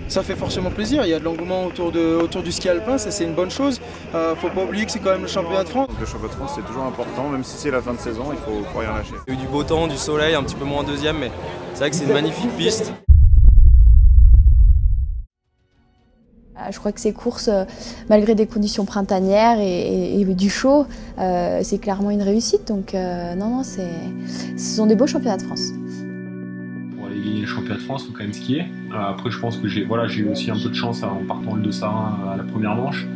ça fait forcément plaisir. Il y a de l'engouement autour du ski alpin, ça c'est une bonne chose. Faut pas oublier que c'est quand même le championnat de France. Donc, le championnat de France c'est toujours important, même si c'est la fin de saison, il faut rien lâcher. Il y a eu du beau temps, du soleil, un petit peu moins en deuxième, mais c'est vrai que c'est une magnifique piste. Je crois que ces courses, malgré des conditions printanières et du chaud, c'est clairement une réussite. Donc non, ce sont des beaux championnats de France. Pour aller gagner le championnat de France, il faut quand même skier. Après, je pense que j'ai eu aussi un peu de chance en partant le de Sarin à la première manche.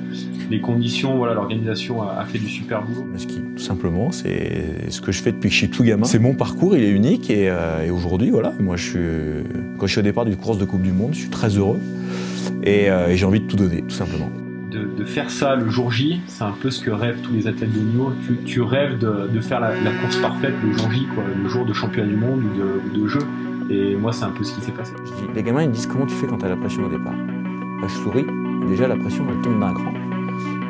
Les conditions, l'organisation a fait du super boulot. Le ski, tout simplement, c'est ce que je fais depuis que je suis tout gamin. C'est mon parcours, il est unique et aujourd'hui, voilà, moi quand je suis au départ d'une course de Coupe du Monde, je suis très heureux et j'ai envie de tout donner, tout simplement. De faire ça le jour J, c'est un peu ce que rêvent tous les athlètes de niveau. Tu rêves de faire la course parfaite le jour J, quoi, le jour de championnat du monde ou de jeu. Et moi, c'est un peu ce qui s'est passé. Les gamins, ils me disent comment tu fais quand tu as la pression au départ. Bah, je souris. Déjà, la pression, elle tombe d'un cran.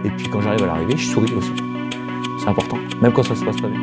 Et puis quand j'arrive à l'arrivée, je souris aussi. C'est important, même quand ça se passe pas bien.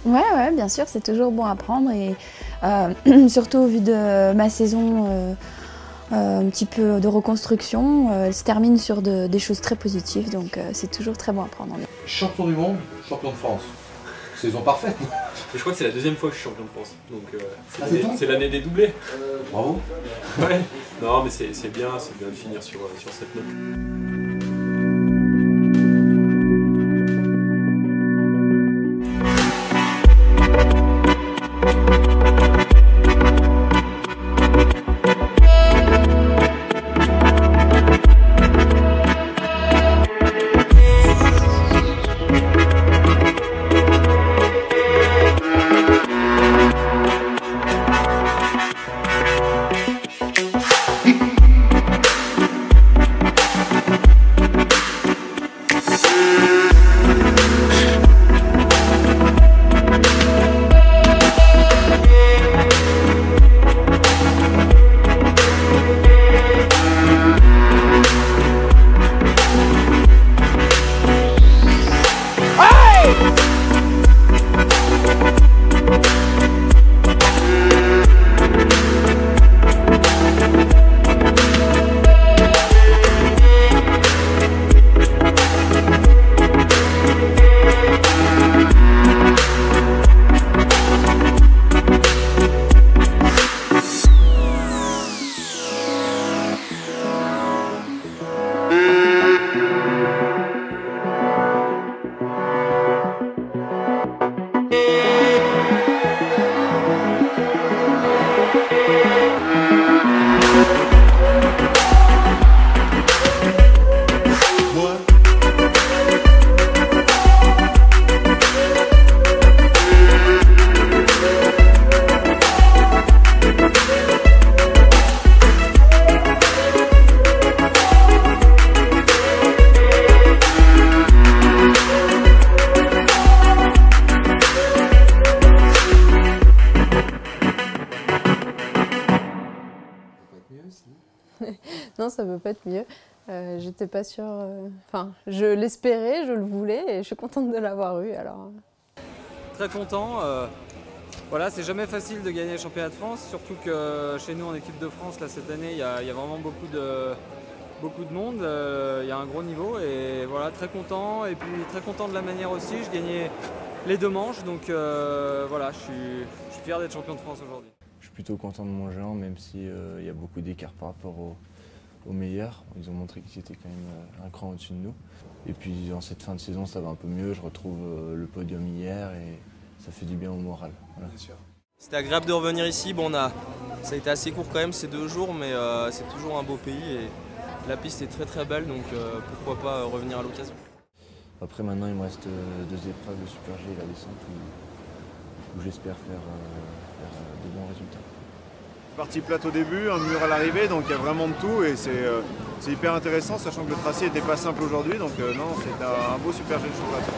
Ouais, bien sûr, c'est toujours bon à prendre et surtout au vu de ma saison un petit peu de reconstruction, elle se termine sur des choses très positives, donc c'est toujours très bon à prendre. Champion du monde, champion de France. Saison parfaite. Je crois que c'est la deuxième fois que je suis champion de France, donc c'est l'année des doublés. Bravo. Ouais. Non, mais c'est bien de finir sur cette note. Non, ça peut pas être mieux. J'étais pas sûre. Enfin, je l'espérais, je le voulais et je suis contente de l'avoir eu. Alors. Très content. Voilà, c'est jamais facile de gagner le championnat de France, surtout que chez nous en équipe de France, là, cette année, il y a vraiment beaucoup beaucoup de monde, il y a un gros niveau et voilà, très content. Et puis très content de la manière aussi, je gagnais les 2 manches, donc voilà, je suis fier d'être champion de France aujourd'hui. Je suis plutôt content de mon géant, même s'il y a beaucoup d'écart par rapport aux meilleurs. Ils ont montré qu'ils étaient quand même un cran au-dessus de nous. Et puis en cette fin de saison, ça va un peu mieux. Je retrouve le podium hier et ça fait du bien au moral. Voilà. C'était agréable de revenir ici. Bon, ça a été assez court quand même ces 2 jours, mais c'est toujours un beau pays et la piste est très très belle, donc pourquoi pas revenir à l'occasion. Après maintenant, il me reste 2 épreuves, le Super G et la descente, où j'espère faire de bons résultats. Partie plate au début, un mur à l'arrivée, donc il y a vraiment de tout et c'est hyper intéressant, sachant que le tracé n'était pas simple aujourd'hui, donc non, c'est un beau Super G de championnat de France.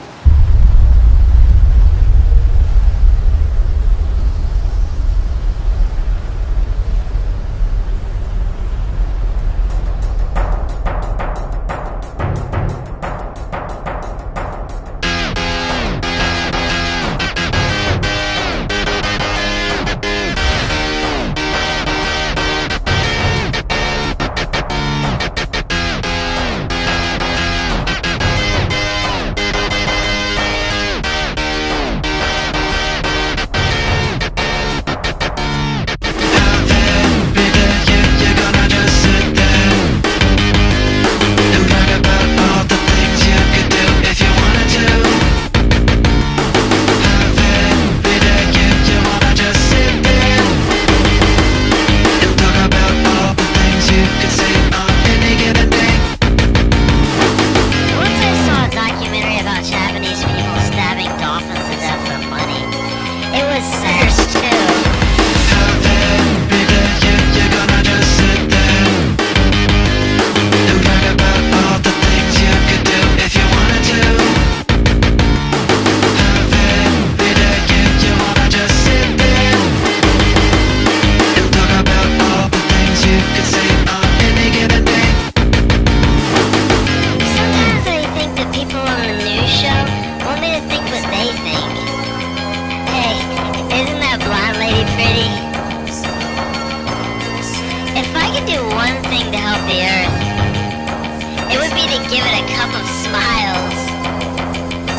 do one thing to help the earth, it would be to give it a cup of smiles.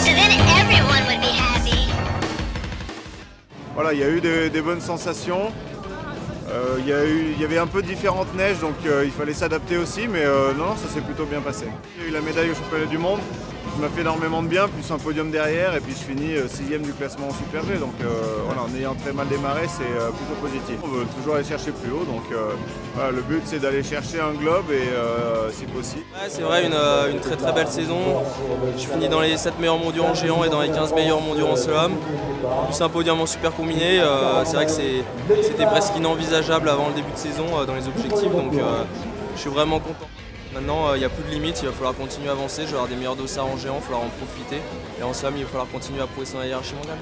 So then everyone would be happy. Voilà, il y a eu des bonnes sensations. Il y avait un peu de différentes neiges, donc il fallait s'adapter aussi, mais non, ça s'est plutôt bien passé. Il y a eu la médaille au championnat du monde, qui m'a fait énormément de bien, plus un podium derrière, et puis je finis 6e du classement en Super G, donc voilà, en ayant très mal démarré, c'est plutôt positif. On veut toujours aller chercher plus haut, donc voilà, le but c'est d'aller chercher un globe, et si possible. Ouais, c'est vrai, une très très belle saison. Je finis dans les 7 meilleurs mondiaux en géant et dans les 15 meilleurs mondiaux en slalom. Plus un podium en super combiné, c'est vrai que c'était presque inenvisageable avant le début de saison dans les objectifs, donc je suis vraiment content. Maintenant, il n'y a plus de limite, il va falloir continuer à avancer, je vais avoir des meilleurs dossards en géant, il va falloir en profiter. Et en slalom, il va falloir continuer à progresser dans la hiérarchie mondiale.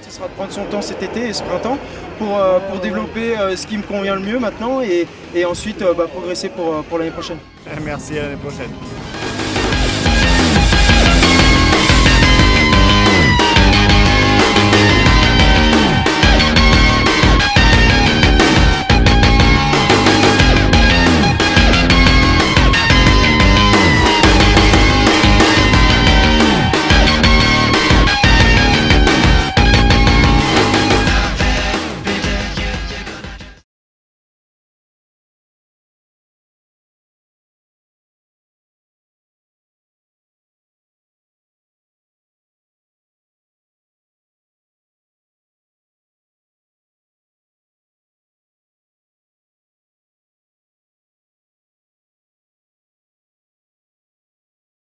Ce sera de prendre son temps cet été et ce printemps pour développer ce qui me convient le mieux maintenant et ensuite progresser pour l'année prochaine. Merci, à l'année prochaine.